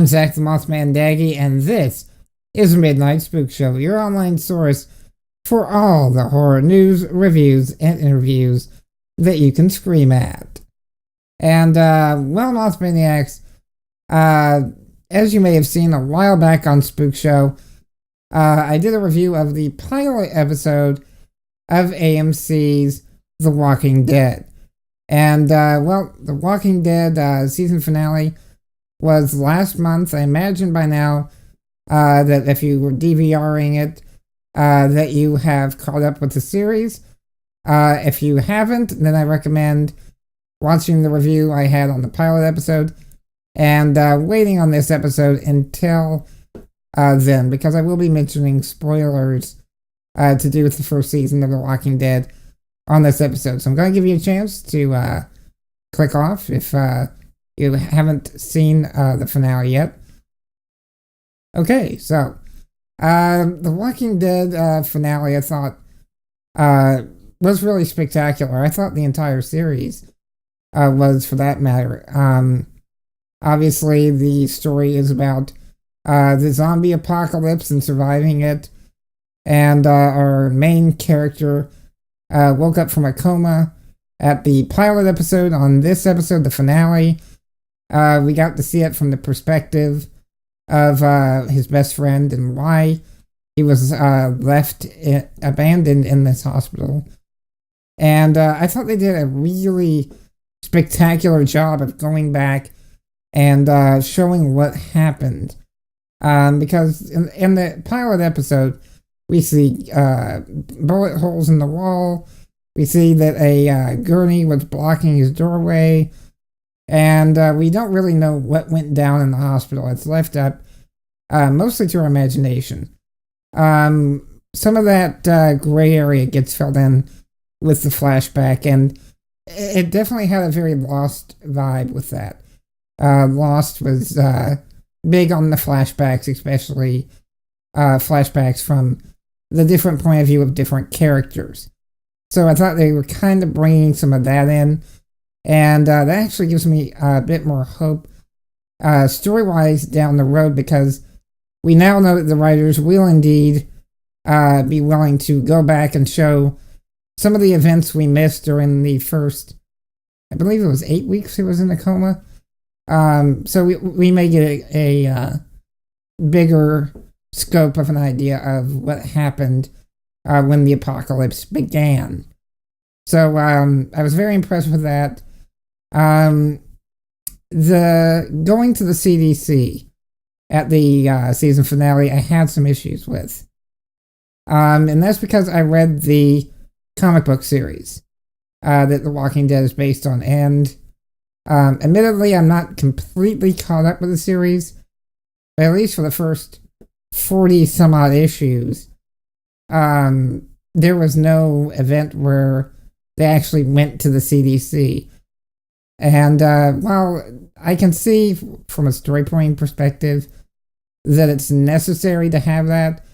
I'm Zach the Mothman Daggy, and this is Midnight Spookshow, your online source for all the horror news, reviews, and interviews that you can scream at. And, Mothmaniacs, as you may have seen a while back on Spookshow, I did a review of the pilot episode of AMC's The Walking Dead. And, The Walking Dead season finale was last month. I imagine by now that if you were DVRing it, that you have caught up with the series. If you haven't, then I recommend watching the review I had on the pilot episode and waiting on this episode until then, because I will be mentioning spoilers to do with the first season of The Walking Dead on this episode. So I'm going to give you a chance to click off if you haven't seen the finale yet. Okay, so The Walking Dead finale, I thought, was really spectacular. I thought the entire series was, for that matter. Obviously, the story is about the zombie apocalypse and surviving it, and our main character woke up from a coma at the pilot episode. On this episode, the finale, we got to see it from the perspective of his best friend and why he was abandoned in this hospital. And I thought they did a really spectacular job of going back and showing what happened. Because in the pilot episode, we see bullet holes in the wall. We see that a gurney was blocking his doorway. And we don't really know what went down in the hospital. It's left up mostly to our imagination. Some of that gray area gets filled in with the flashback, and it definitely had a very Lost vibe with that. Lost was big on the flashbacks, especially flashbacks from the different point of view of different characters. So I thought they were kind of bringing some of that in. And that actually gives me a bit more hope story-wise down the road, because we now know that the writers will indeed be willing to go back and show some of the events we missed during the first, I believe it was 8 weeks he was in a coma. So we may get a bigger scope of an idea of what happened when the apocalypse began. So I was very impressed with that. The going to the CDC at the season finale, I had some issues with. And that's because I read the comic book series that The Walking Dead is based on. And admittedly, I'm not completely caught up with the series, but at least for the first 40 some odd issues, there was no event where they actually went to the CDC. And while I can see from a story point perspective that it's necessary to have that,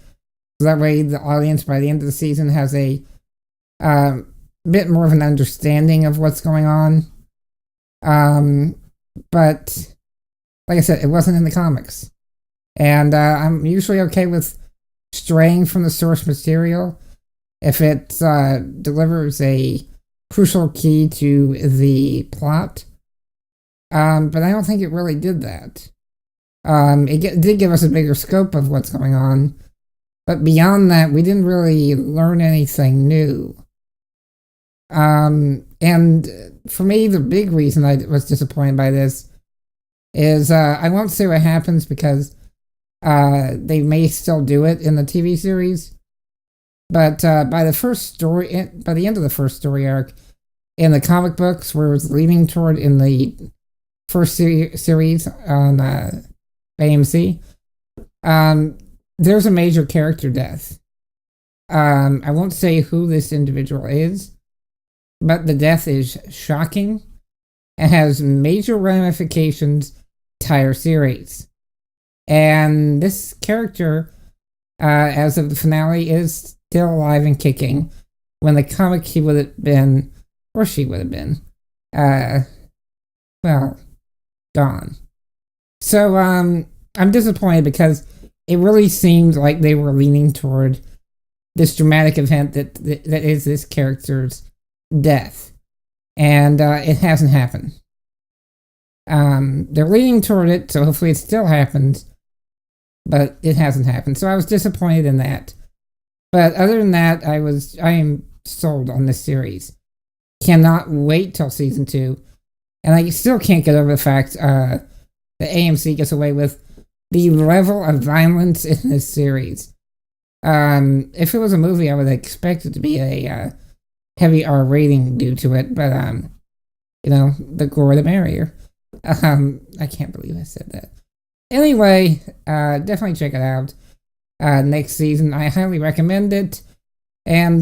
so that way the audience by the end of the season has a bit more of an understanding of what's going on. But like I said, it wasn't in the comics. And I'm usually okay with straying from the source material if it delivers a crucial key to the plot. But I don't think it really did that. It did give us a bigger scope of what's going on, but beyond that, we didn't really learn anything new. And for me, the big reason I was disappointed by this is I won't say what happens, because they may still do it in the TV series. But by the end of the first story arc in the comic books, where it was leading toward in the first series on AMC, there's a major character death. I won't say who this individual is, but the death is shocking and has major ramifications entire series. And this character, as of the finale, is still alive and kicking. When the comic, he would have been, or she would have been, gone. So, I'm disappointed because it really seemed like they were leaning toward this dramatic event that is this character's death, and it hasn't happened. They're leaning toward it, so hopefully it still happens, but it hasn't happened. So I was disappointed in that. But other than that, I am sold on this series. Cannot wait till season 2, and I still can't get over the fact that AMC gets away with the level of violence in this series. If it was a movie, I would expect it to be a heavy R rating due to it, but the gore the merrier. I can't believe I said that. Anyway, definitely check it out. Next season, I highly recommend it. And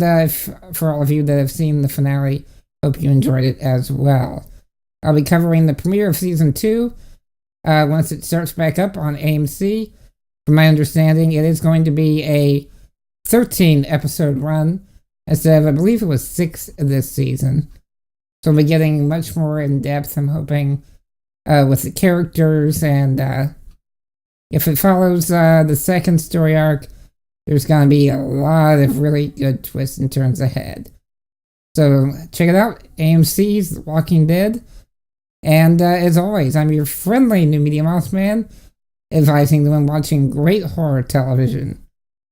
for all of you that have seen the finale, hope you enjoyed it as well. I'll be covering the premiere of season 2 once it starts back up on AMC. From my understanding, it is going to be a 13-episode run instead of, I believe it was 6 this season. So we'll be getting much more in depth, I'm hoping, with the characters, and if it follows the second story arc, there's going to be a lot of really good twists and turns ahead. So check it out, AMC's The Walking Dead. And as always, I'm your friendly new media mouse man, advising that when watching great horror television,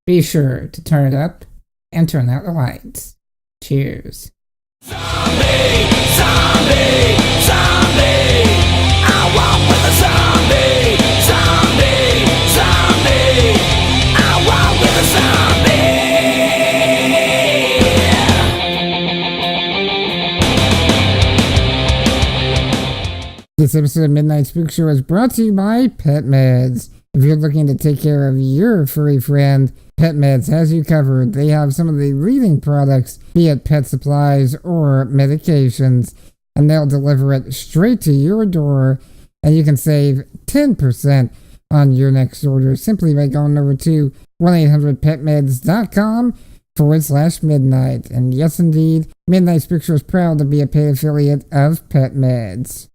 be sure to turn it up and turn out the lights. Cheers. Zombie, zombie, zombie. I walk with a zombie, zombie, zombie. I walk with a zombie. This episode of Midnight Spookshow is brought to you by Pet Meds. If you're looking to take care of your furry friend, Pet Meds has you covered. They have some of the leading products, be it pet supplies or medications, and they'll deliver it straight to your door, and you can save 10% on your next order simply by going over to 1-800-PetMeds.com/midnight. And yes, indeed, Midnight Spookshow is proud to be a paid affiliate of Pet Meds.